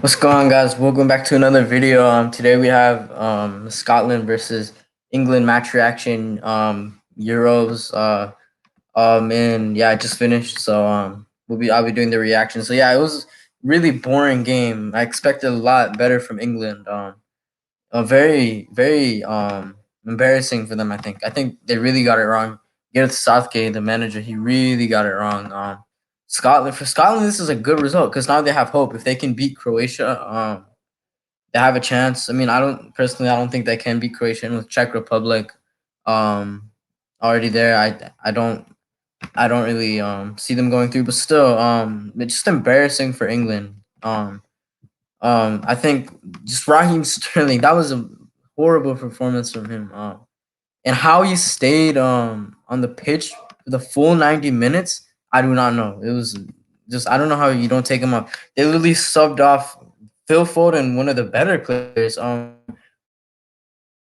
What's going on, guys? Welcome back to another video. Today we have Scotland versus England match reaction. Euros. And yeah, I just finished, so I'll be doing the reaction. So yeah, it was really boring game. I expected a lot better from England. Very embarrassing for them. I think they really got it wrong. Gareth Southgate, the manager, he really got it wrong. Scotland, this is a good result because now they have hope. If they can beat Croatia, they have a chance. I mean, I don't think they can beat Croatia, and with Czech Republic, um, already there. I don't really see them going through, but still, it's just embarrassing for England. I think just Raheem Sterling, that was a horrible performance from him. And how he stayed on the pitch for the full 90 minutes, I do not know. It was just I don't know how you don't take him off. They literally subbed off Phil Foden, one of the better players.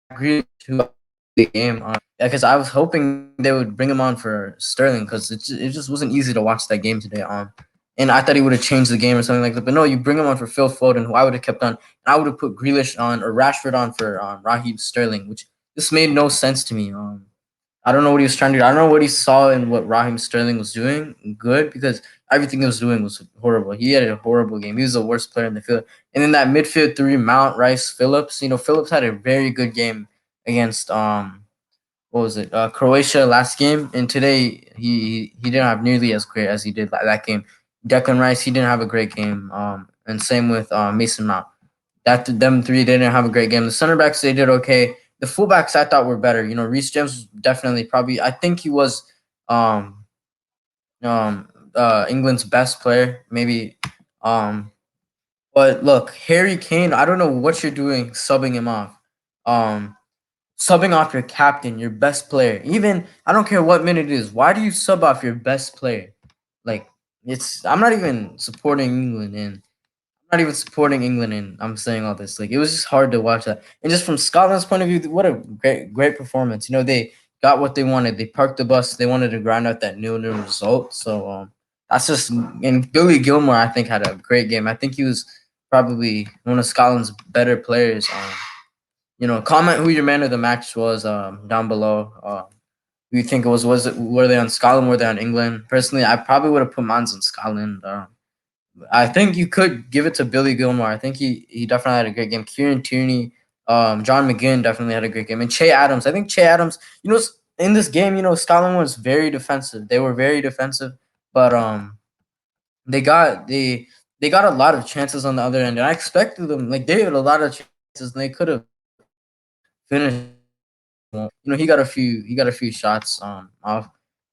Agree to the game. Yeah, because I was hoping they would bring him on for Sterling because it just wasn't easy to watch that game today. And I thought he would have changed the game or something like that. But no, you bring him on for Phil Foden, who I would have kept on, and I would have put Grealish on or Rashford on for Raheem Sterling, which just made no sense to me. I don't know what he was trying to do. I don't know what he saw in what Raheem Sterling was doing good because everything he was doing was horrible. He had a horrible game. He was the worst player in the field. And then that midfield three, Mount, Rice, Phillips. Phillips had a very good game against what was it? Croatia last game, and today he didn't have nearly as great as he did that game. Declan Rice, he didn't have a great game. And same with Mason Mount. Them three didn't have a great game. The center backs, they did okay. The fullbacks I thought were better. Reece James was definitely probably, I think he was um England's best player, maybe. Um but look, Harry Kane, I don't know what you're doing subbing him off. Um Subbing off your captain, your best player. Even I don't care what minute it is. Why do you sub off your best player? Like I'm not even supporting England, and I'm saying all this. Like, it was just hard to watch that. And just from Scotland's point of view, what a great performance. They got what they wanted. They parked the bus. They wanted to grind out that 0-0 result. So that's just, and Billy Gilmore, I think, had a great game. I think he was probably one of Scotland's better players. Comment who your man of the match was down below. Who you think it was? Were they on Scotland? Were they on England? Personally, I probably would have put mines on Scotland. I think you could give it to Billy Gilmore. I think he definitely had a great game. Kieran Tierney, John McGinn definitely had a great game, and Che Adams. I think Che Adams. In this game, Scotland was very defensive. They were very defensive, but they got they got a lot of chances on the other end, and I expected them. Like, they had a lot of chances, and they could have finished. He got a few shots off,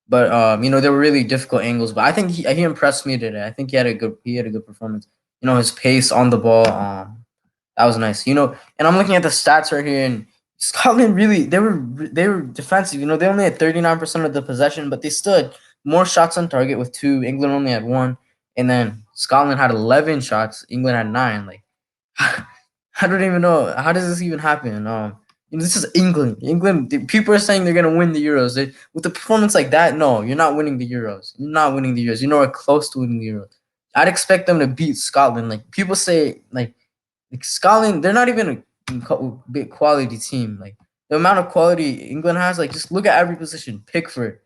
but they were really difficult angles. But I think he impressed me today. I think he had a good performance. His pace on the ball, that was nice. And I'm looking at the stats right here, and Scotland really they were defensive. They only had 39% of the possession, but they still had more shots on target with two. England only had one, and then Scotland had 11 shots. England had nine. Like, I don't even know how does this even happen. This is England. People are saying they're gonna win the Euros. With a performance like that, no, you're not winning the Euros. You're not winning the Euros. You're nowhere close to winning the Euros. I'd expect them to beat Scotland. Like, people say, like Scotland, they're not even a big quality team. Like, the amount of quality England has, like, just look at every position: Pickford,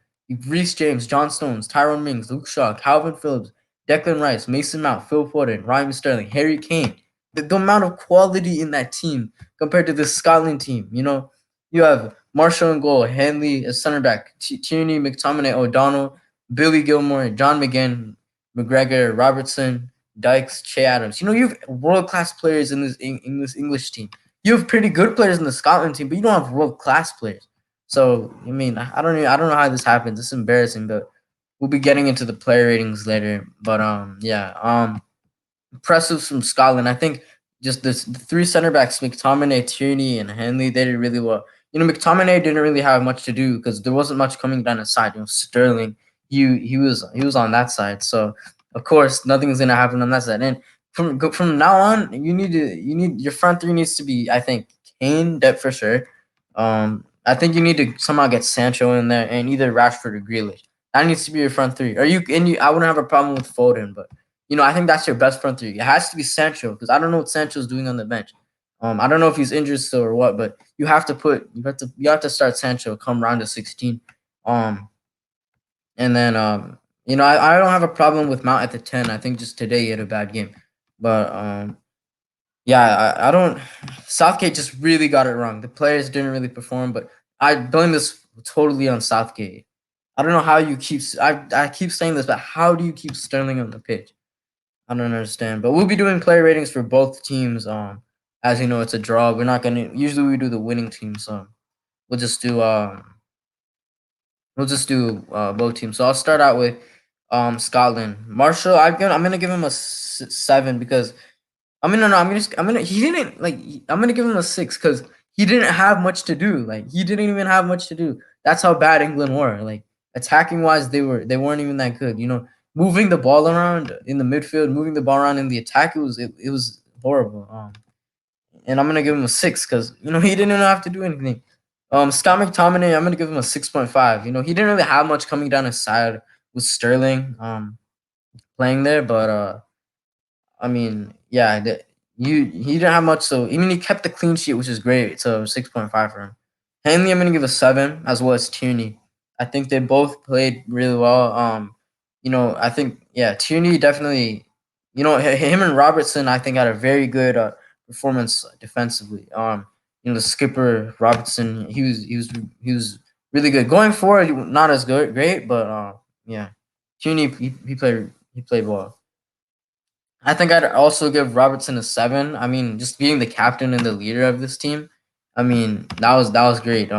Reece James, John Stones, Tyrone Mings, Luke Shaw, Calvin Phillips, Declan Rice, Mason Mount, Phil Foden, Raheem Sterling, Harry Kane. The amount of quality in that team compared to the Scotland team. You have Marshall and goal, Hanley as center back, Tierney, McTominay, O'Donnell, Billy Gilmore, John McGinn, McGregor, Robertson, Dykes, Che Adams. You have world class players in this English team. You have pretty good players in the Scotland team, but you don't have world class players. So, I mean, I don't know how this happens. It's embarrassing, but we'll be getting into the player ratings later. But yeah, impressive from Scotland. I think just the three center backs, McTominay, Tierney, and Henley, they did really well. McTominay didn't really have much to do because there wasn't much coming down his side. Sterling, he was on that side, so of course nothing's gonna happen on that side. And from now on, you need your front three needs to be, I think, Kane, depth for sure. I think you need to somehow get Sancho in there, and either Rashford or Grealish. That needs to be your front three. I wouldn't have a problem with Foden, but I think that's your best front three. It has to be Sancho because I don't know what Sancho's doing on the bench. I don't know if he's injured still or what, but you have to start Sancho come round to 16. Um, and then I don't have a problem with Mount at the 10. I think just today he had a bad game, but yeah, I don't. Southgate just really got it wrong. The players didn't really perform, but I blame this totally on Southgate. I don't know how you keep. I keep saying this, but how do you keep Sterling on the pitch? I don't understand. But we'll be doing player ratings for both teams. As you know, it's a draw. We're not gonna. Usually, we do the winning team, so we'll just do. We'll just do both teams. So I'll start out with Scotland. Marshall, I'm gonna give him a 7 because no, I'm gonna he didn't like I'm gonna give him a 6 because he didn't have much to do. Like he didn't even have much to do. That's how bad England were. Like attacking wise, they weren't even that good. Moving the ball around in the midfield, moving the ball around in the attack, it was horrible. And I'm gonna give him a 6 because he didn't even have to do anything. Scott McTominay, I'm gonna give him a 6.5. He didn't really have much coming down his side with Sterling playing there, but I mean, yeah, he didn't have much. So I mean, he kept the clean sheet, which is great. So 6.5 for him. Hanley, I'm gonna give a 7, as well as Tierney. I think they both played really well. I think Tierney definitely. Him and Robertson, I think, had a very good performance defensively. The skipper Robertson, he was really good. Going forward, not as good, great, but yeah, Tierney he played well. I think I'd also give Robertson a 7. I mean, just being the captain and the leader of this team. I mean, that was great.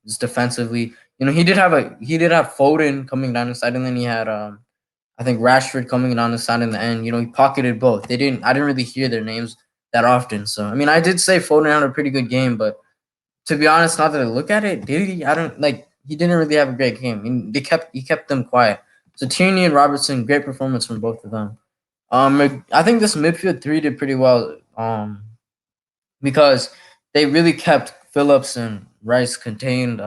Just defensively, he did have Foden coming down the side, and then he had I think Rashford coming down the side in the end. He pocketed both. I didn't really hear their names that often. So I mean, I did say Foden had a pretty good game, but to be honest, now that I look at it, did he? I don't like. He didn't really have a great game. I mean, he kept them quiet. So Tierney and Robertson, great performance from both of them. I think this midfield three did pretty well. Because they really kept Phillips and Rice contained.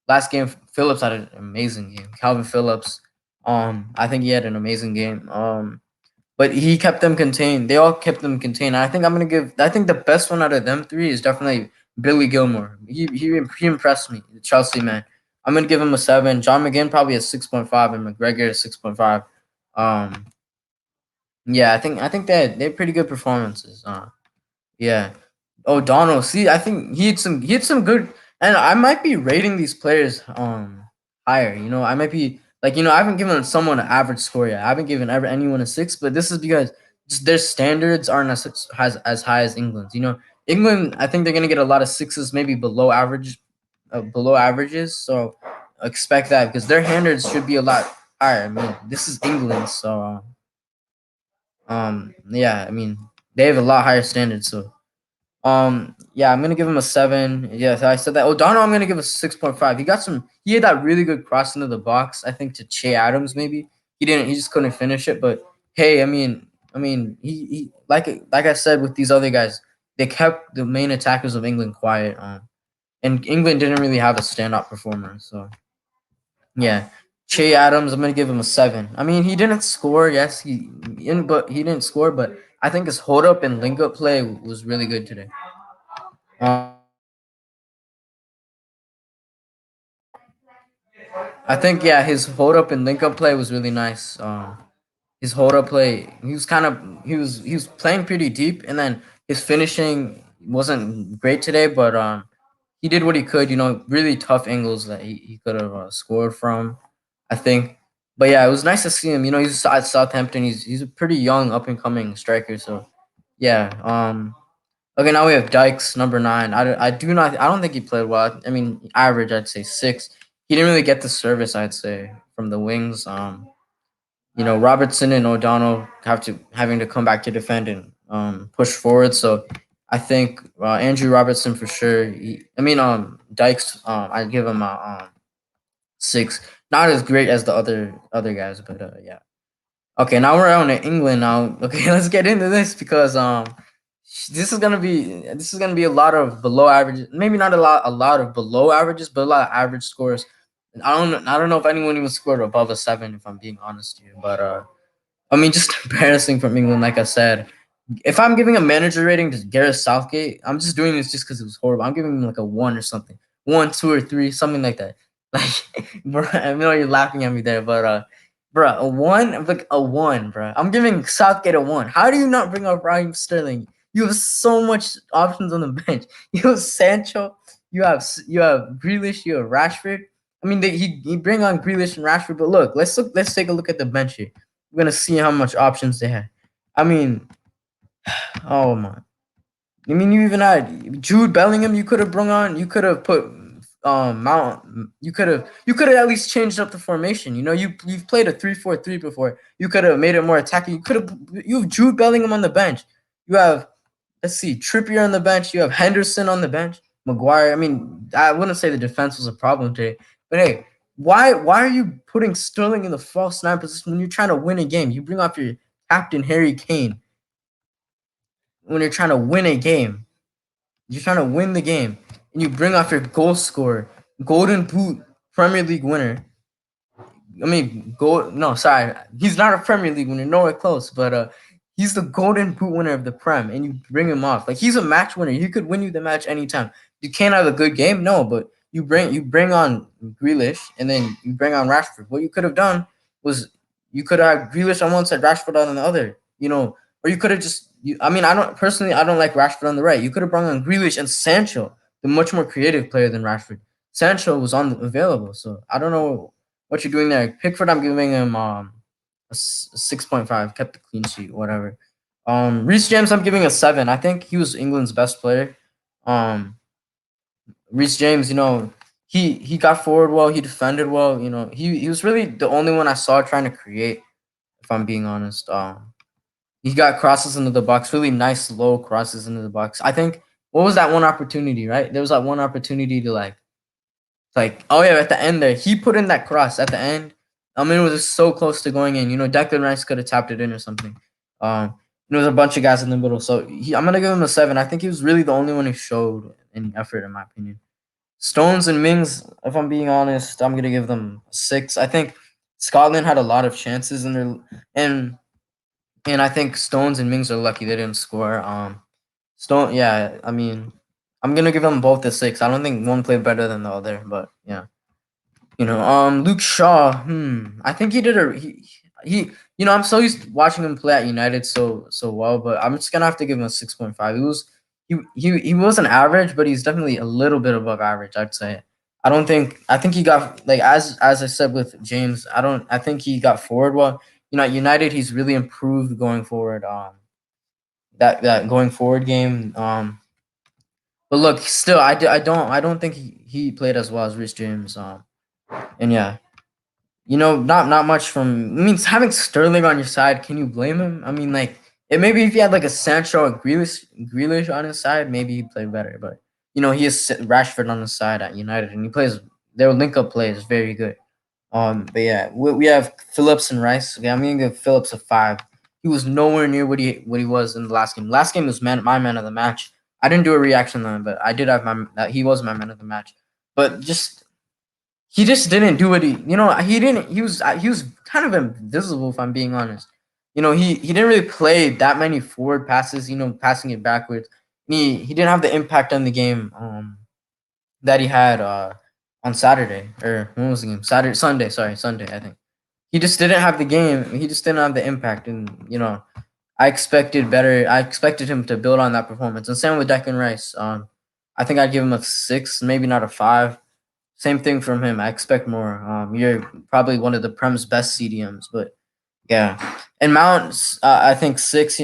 Last game, Phillips had an amazing game. Calvin Phillips, I think he had an amazing game. But he kept them contained. They all kept them contained. I think I'm gonna give. I think the best one out of them three is definitely Billy Gilmore. He impressed me, the Chelsea man. I'm gonna give him a 7. John McGinn probably a 6.5, and McGregor a 6.5. Um, yeah, I think they had pretty good performances. Yeah. O'Donnell. See, I think he had some good, and I might be rating these players higher. I might be like I haven't given someone an average score yet. I haven't given ever anyone a 6, but this is because just their standards aren't as high as England's. England, I think they're gonna get a lot of 6s, maybe below averages. So expect that because their standards should be a lot higher. I mean, this is England, so yeah. I mean, they have a lot higher standards, so. Yeah, I'm gonna give him a 7. Yes, I said that. O'Donnell, I'm gonna give a 6.5. He had that really good cross into the box. I think to Che Adams, maybe he didn't. He just couldn't finish it. But hey, he like I said with these other guys, they kept the main attackers of England quiet. And England didn't really have a standout performer. So yeah, Che Adams, I'm gonna give him a 7. I mean, he didn't score. Yes, but he didn't score. But I think his hold up and link up play was really good today. I think his hold up and link up play was really nice. His hold up play, he was playing pretty deep, and then his finishing wasn't great today, but he did what he could. Really tough angles that he could have scored from. I think, but yeah, it was nice to see him. He's at Southampton. He's a pretty young, up and coming striker. So yeah. Okay, now we have Dykes, number 9. I do not. I don't think he played well. I mean, average. I'd say 6. He didn't really get the service. I'd say from the wings. Robertson and O'Donnell having to come back to defend and push forward. So I think Andrew Robertson for sure. Dykes. I'd give him a 6. Not as great as the other guys, but yeah. Okay, now we're on to England now. Okay, let's get into this because this is gonna be a lot of below average. Maybe not a lot of below averages, but a lot of average scores. I don't know if anyone even scored above a 7. If I'm being honest here, but I mean, just embarrassing from England, like I said. If I'm giving a manager rating to Gareth Southgate, I'm just doing this just because it was horrible. I'm giving him like a one or something, one, two, or three, something like that. Like, bro, I know you're laughing at me there, but bro, a one, like a one, bro. I'm giving Southgate a one. How do you not bring up Raheem Sterling? You have so much options on the bench. You have Sancho, you have Grealish, you have Rashford. I mean, he bring on Grealish and Rashford, but let's take a look at the bench here. We're gonna see how much options they had. I mean, oh my. I mean, you even had Jude Bellingham. You could have brought on. You could have put Mount. You could have at least changed up the formation. You've played a 3-4-3 before. You could have made it more attacking. You have Jude Bellingham on the bench. You have, let's see, Trippier on the bench. You have Henderson on the bench. Maguire. I mean, I wouldn't say the defense was a problem today, but hey, why are you putting Sterling in the false nine position when you're trying to win a game? You bring off your captain Harry Kane when you're trying to win a game. You're trying to win the game, and you bring off your goal scorer, Golden Boot Premier League winner. I mean, gold. No, sorry, he's not a Premier League winner, nowhere close. But he's the Golden Boot winner of the Prem, and you bring him off like he's a match winner. He could win you the match anytime. You can't have a good game, no, but you bring on Grealish, and then you bring on Rashford. What you could have done was you could have Grealish on one side, Rashford on the other. Or you could have just. I mean, I don't like Rashford on the right. You could have brought on Grealish and Sancho, the much more creative player than Rashford. Sancho was available, so I don't know what you're doing there. Pickford, I'm giving him a 6.5. Kept the clean sheet, whatever. Reece James, I'm giving a 7. I think he was England's best player. Um, Reece James, he got forward well. He defended well. He was really the only one I saw trying to create. If I'm being honest, he got crosses into the box, really nice low crosses into the box. I think what was that one opportunity? Right, there was that one opportunity to oh yeah, at the end there, he put in that cross at the end. I mean, it was just so close to going in. Declan Rice could have tapped it in or something. There was a bunch of guys in the middle, so I'm gonna give him a 7. I think he was really the only one who showed any effort, in my opinion. Stones and Mings, if I'm being honest, I'm gonna give them a 6. I think Scotland had a lot of chances in their and I think Stones and Mings are lucky they didn't score. Yeah, I mean, I'm gonna give them both a 6. I don't think one played better than the other, but yeah. Luke Shaw. I think he did a he. I'm so used to watching him play at United so well, but I'm just gonna have to give him a 6.5. He wasn't average, but he's definitely a little bit above average, I'd say. I think he got like as I said with James. I think he got forward well. At United, he's really improved going forward. That going forward game. But look, still, I don't think he played as well as Rhys James. And yeah, not much from. I mean, having Sterling on your side, can you blame him? I mean, like, maybe if he had like a Sancho or Grealish on his side, maybe he'd play better. But he has Rashford on his side at United, and he plays. Their link up play is very good. But yeah, we have Phillips and Rice. Okay, I'm gonna give Phillips a 5. He was nowhere near what he was in the last game. Last game was my man of the match. I didn't do a reaction on him, but I did have he was my man of the match. But he just didn't do what he didn't. He was kind of invisible, if I'm being honest. He didn't really play that many forward passes. Passing it backwards. He didn't have the impact on the game. That he had on Saturday, or when was the game? Sunday. Sorry, Sunday. I think he just didn't have the game. He just didn't have the impact, and I expected better. I expected him to build on that performance, and same with Declan Rice. I think I'd give him a 6, maybe not a 5. Same thing from him. I expect more. You're probably one of the Prem's best CDMs, but yeah. And Mount, I think 6.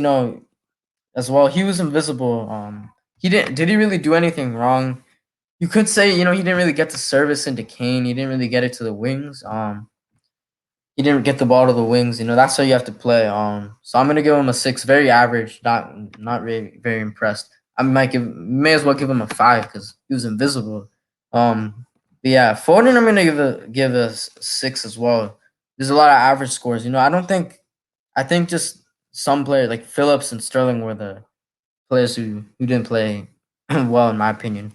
As well. He was invisible. He didn't. Did he really do anything wrong? You could say, he didn't really get the service into Kane. He didn't really get it to the wings. He didn't get the ball to the wings. That's how you have to play. So I'm gonna give him a 6. Very average. Not really very impressed. May as well give him a 5 because he was invisible. But yeah, Foden, I'm gonna give a 6 as well. There's a lot of average scores. I think just some players like Phillips and Sterling were the players who didn't play well, in my opinion.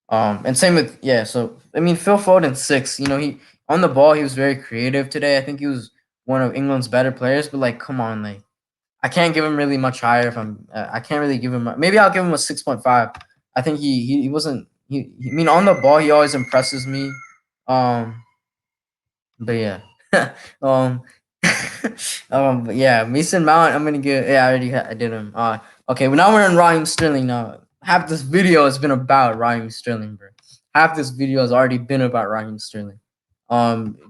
And same with, yeah. So I mean, Phil Foden 6. He on the ball he was very creative today. I think he was one of England's better players, but like, come on, like I can't give him really much higher. If I can't really give him. Maybe I'll give him a 6.5. I think he wasn't. I mean, on the ball, he always impresses me. Um, but yeah, um, but yeah, Mason Mount. I'm gonna give. Yeah, I did him. Okay, well now we're on Raheem Sterling. Now, half this video has been about Raheem Sterling, bro. Half this video has already been about Raheem Sterling.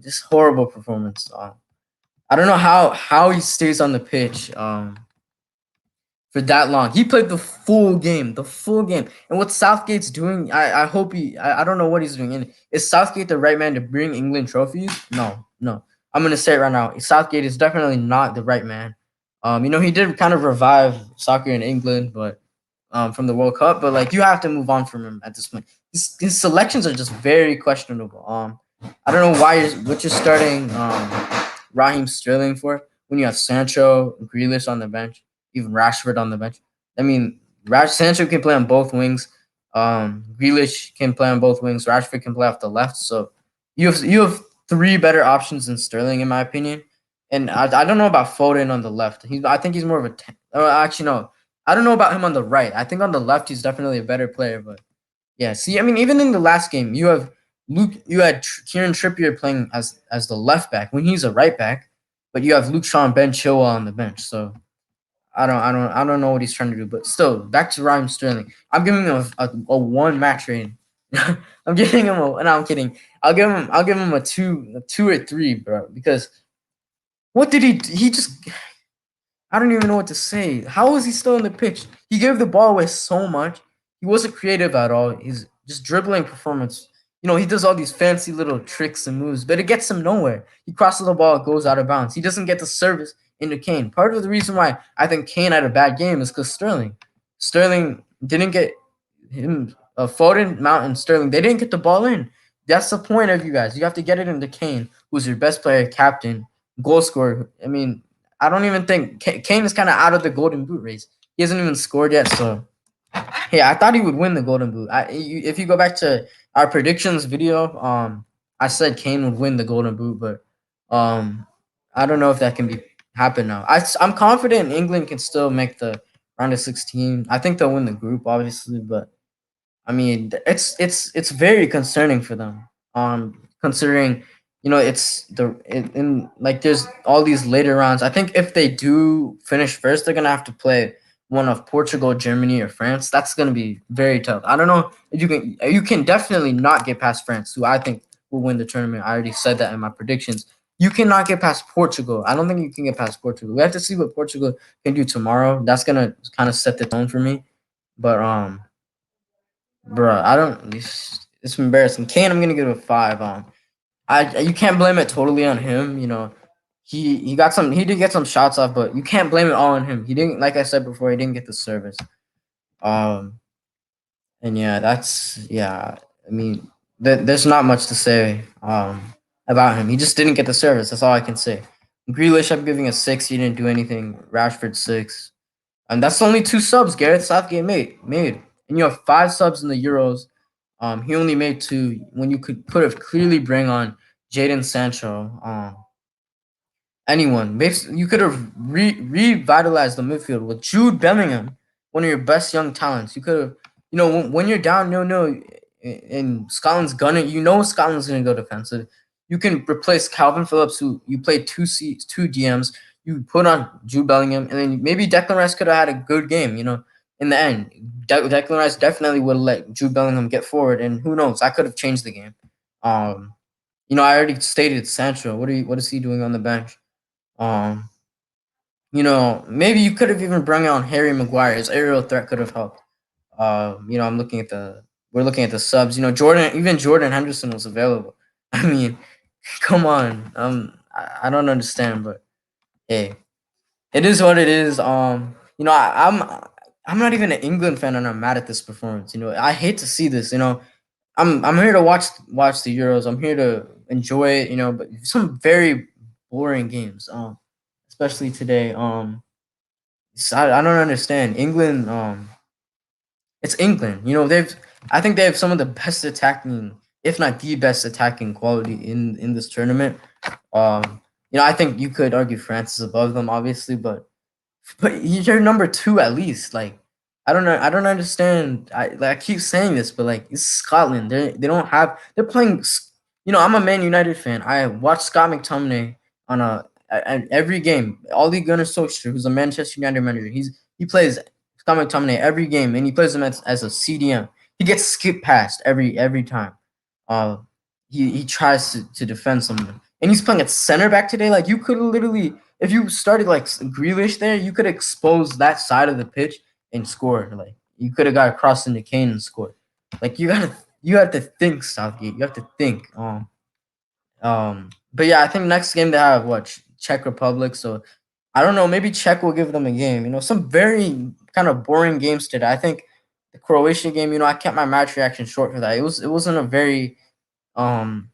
Just horrible performance. I don't know how he stays on the pitch. For that long. He played the full game, the full game. And what Southgate's doing, I hope I don't know what he's doing. And is Southgate the right man to bring England trophies? No, no. I'm gonna say it right now. Southgate is definitely not the right man. He did kind of revive soccer in England, but from the World Cup, but like you have to move on from him at this point. His selections are just very questionable. I don't know what you're starting Raheem Sterling for when you have Sancho, Grealish on the bench, even Rashford on the bench. I mean, Sancho can play on both wings. Grealish can play on both wings. Rashford can play off the left. So you have three better options than Sterling, in my opinion. And I don't know about Foden on the left. I think he's more of a. Actually, no. I don't know about him on the right. I think on the left he's definitely a better player. But yeah, see, I mean, even in the last game, you had Kieran Trippier playing as the left back when he's a right back, but you have Luke Shaw and Ben Chilwell on the bench. So I don't know what he's trying to do. But still, back to Raheem Sterling. I'm giving him a one match rating. I'm giving him a. No, I'm kidding. I'll give him a two or three, bro. Because what did he? He just. I don't even know what to say. How was he still on the pitch? He gave the ball away so much. He wasn't creative at all. He's just dribbling performance. He does all these fancy little tricks and moves, but it gets him nowhere. He crosses the ball, it goes out of bounds. He doesn't get the service into Kane. Part of the reason why I think Kane had a bad game is because Sterling didn't get him. Foden, Mount, and Sterling, they didn't get the ball in. That's the point of you guys. You have to get it into Kane, who's your best player, captain, goal scorer. I mean, I don't even think Kane is kind of out of the Golden Boot race. He hasn't even scored yet. So, hey, I thought he would win the Golden Boot. If you go back to our predictions video, I said Kane would win the Golden Boot, but I don't know if that can be happen now. I'm confident England can still make the round of 16. I think they'll win the group, obviously, but I mean, it's very concerning for them. Considering it's in like there's all these later rounds. I think if they do finish first, they're gonna have to play one of Portugal, Germany, or France. That's gonna be very tough. I don't know if you can. You can definitely not get past France, who I think will win the tournament. I already said that in my predictions. You cannot get past Portugal. I don't think you can get past Portugal. We have to see what Portugal can do tomorrow. That's gonna kind of set the tone for me. But bro, I don't. It's embarrassing. Kane, I'm gonna give it a 5. You can't blame it totally on him. He got some. He did get some shots off, but you can't blame it all on him. He didn't, like I said before, he didn't get the service. Um, and yeah, that's yeah. I mean, there's not much to say about him. He just didn't get the service. That's all I can say. Grealish, I'm giving a 6. He didn't do anything. Rashford 6. And that's only 2 subs Gareth Southgate made. And you have 5 subs in the Euros. He only made 2 when you could have clearly bring on Jadon Sancho. Anyone. You could have revitalized the midfield with Jude Bellingham, one of your best young talents. You could have, when you're down no, and Scotland's gonna, Scotland's gonna go defensive. You can replace Calvin Phillips, who you played two DMs. You put on Jude Bellingham, and then maybe Declan Rice could have had a good game. In the end, Declan Rice definitely would have let Jude Bellingham get forward, and who knows, I could have changed the game. I already stated Sancho. What is he doing on the bench? Um, maybe you could have even brought on Harry Maguire. His aerial threat could have helped. We're looking at the subs. Jordan Henderson was available. I mean, come on. I don't understand, but hey, it is what it is. I'm not even an England fan, and I'm mad at this performance. I hate to see this. I'm here to watch the Euros. I'm here to enjoy it. But some very boring games. Especially today. I don't understand England. It's England. I think they have some of the best attacking, if not the best attacking quality in this tournament. I think you could argue France is above them, obviously, but you're number two at least. Like, I don't understand. I keep saying this, but like, it's Scotland. They don't have. They're playing. I'm a Man United fan. I watch Scott McTominay on every game. Ole Gunnar Solskjaer, who's a Manchester United manager, he plays Scott McTominay every game, and he plays him as a CDM. He gets skipped past every time. Uh, he tries to defend someone, and he's playing at center back today. Like, you could literally, if you started like Grealish there, you could expose that side of the pitch and score. Like, you could have got across into Kane and scored. Like, you have to think, Southgate. You have to think. But yeah, I think next game they have what, Czech Republic. So I don't know. Maybe Czech will give them a game. Some very kind of boring games today. I think the Croatia game. I kept my match reaction short for that. It wasn't a um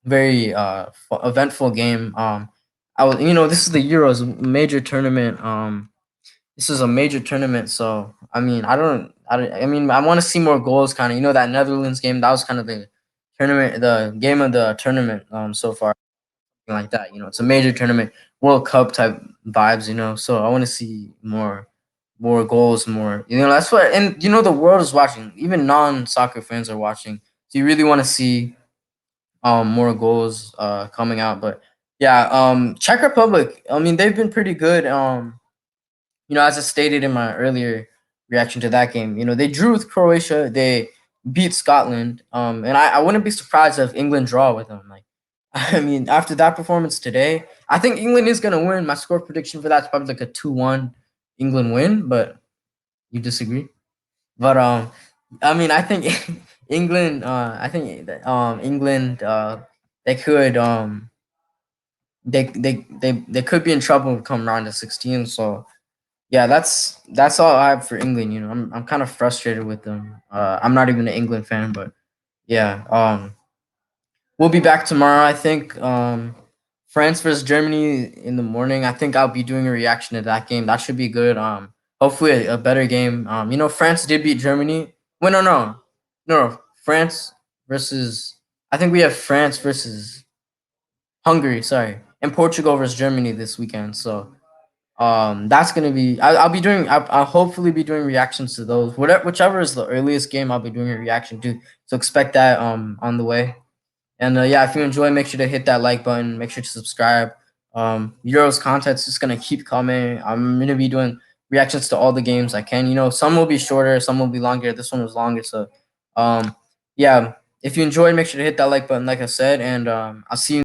very eventful game. I was this is the Euros, major tournament. This is a major tournament, so I mean, I mean, I want to see more goals. Kind of, that Netherlands game. That was kind of the game of the tournament. So far, something like that. It's a major tournament, World Cup type vibes. So I want to see more goals, more. That's what, and the world is watching. Even non-soccer fans are watching. So you really want to see more goals coming out. But yeah, Czech Republic, I mean, they've been pretty good. As I stated in my earlier reaction to that game, they drew with Croatia, they beat Scotland, and I wouldn't be surprised if England draw with them. Like, I mean, after that performance today, I think England is gonna win. My score prediction for that's probably like a 2-1 England win, but you disagree. But I mean, I think England. I think England. They could. They could be in trouble come round of 16. So yeah, that's all I have for England. I'm kind of frustrated with them. I'm not even an England fan, but yeah. We'll be back tomorrow. I think. France versus Germany in the morning. I think I'll be doing a reaction to that game. That should be good. Hopefully a better game. France did beat Germany. Wait, no. France versus. I think we have France versus Hungary. Sorry, and Portugal versus Germany this weekend. So that's gonna be. I'll be doing. I'll hopefully be doing reactions to those. Whichever is the earliest game, I'll be doing a reaction to. So expect that on the way. And yeah, if you enjoy, make sure to hit that like button. Make sure to subscribe. Euros content's just gonna keep coming. I'm gonna be doing reactions to all the games I can. Some will be shorter, some will be longer. This one was longer, so yeah. If you enjoyed, make sure to hit that like button, like I said, and I'll see you.